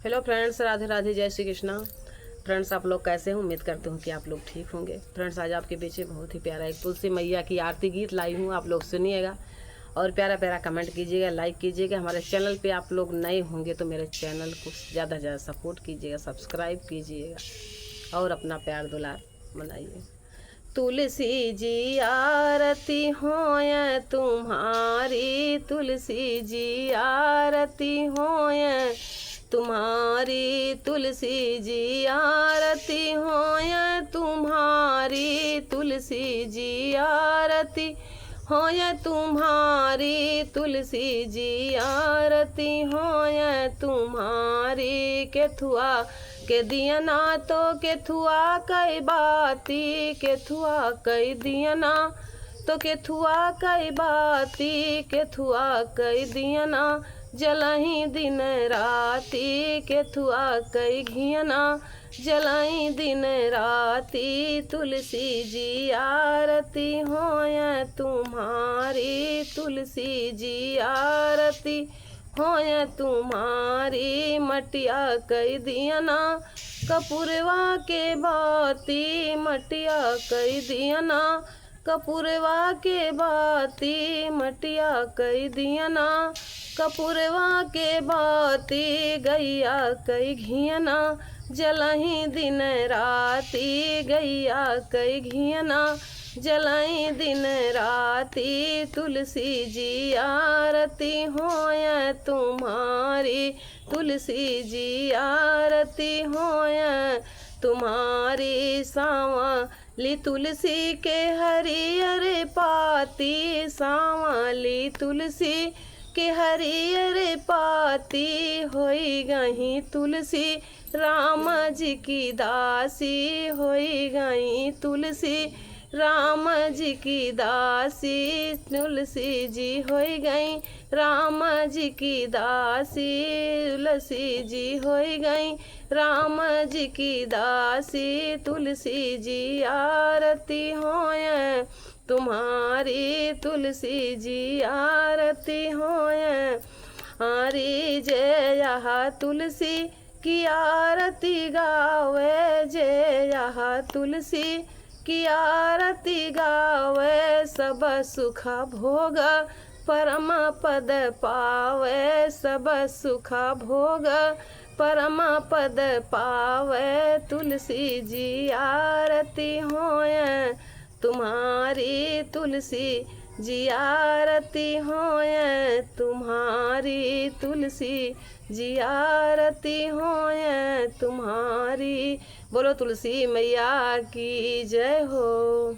Hello friends, Radhe Radhe, जय Shri Krishna. Friends, आप लोग कैसे हैं? उम्मीद करते हूँ कि आप लोग ठीक होंगे। फ्रेंड्स, आज आपके पीछे बहुत ही प्यारा एक तुलसी मैया की आरती गीत लाई हूँ, आप लोग सुनिएगा और प्यारा प्यारा कमेंट कीजिएगा, लाइक कीजिएगा। हमारे चैनल पे आप लोग नए होंगे तो मेरे चैनल को ज़्यादा से ज़्यादा सपोर्ट कीजिएगा, सब्सक्राइब कीजिएगा और अपना प्यार दुलार बनाइए। तुलसी जी आरती होय तुम्हारी, तुलसी जी आरती होय तुम्हारी, तुलसी जी आरती होय तुम्हारी, तुलसी जी आरती होय तुम्हारी, तुलसी जी आरती होय तुम्हारी। केथुआ के दियना तो केथुआ कई बाती, केथुआ कई दियना तो केथुआ कई बाती, केथुआ कई दियना जलही दिन राती, केथुआ कई घियना जलाई दिन राती। तुलसी जी आरती होय तुम्हारी, तुलसी जी आरती होय तुम्हारी। मटिया कई दियना कपूरवा के बाती, मटिया कई दियना कपूरवा के बाती, मटिया कई दियना कपूरवा के बाती। गैया कई घियना जलही दिन राती, गैया कई घियना जलाई दिन राती। तुलसी जी आरती होय तुम्हारी, तुलसी जी आरती होय तुम्हारी। सांवली तुलसी के हरियर पाती, सांवली तुलसी के हरियर पाती। होई गई तुलसी राम जी की दासी, होई गई तुलसी राम जी की दासी। तुलसी जी होई गई राम जी की दासी, तुलसी जी होई गई राम जी की दासी। तुलसी जी आरती होय तुम्हारी, तुलसी जी आरती होय हरी। जय यहाँ तुलसी की आरती गावे, जय यहाँ तुलसी की आरती गावे। सब सुख भोग परम पद पावे, सब सुख भोग परम पद पावे। तुलसी जी आरती होय तुम्हारी, तुलसी जी आरती होय तुम्हारी, तुलसी जी आरती होय तुम्हारी। बोलो तुलसी मैया की जय हो।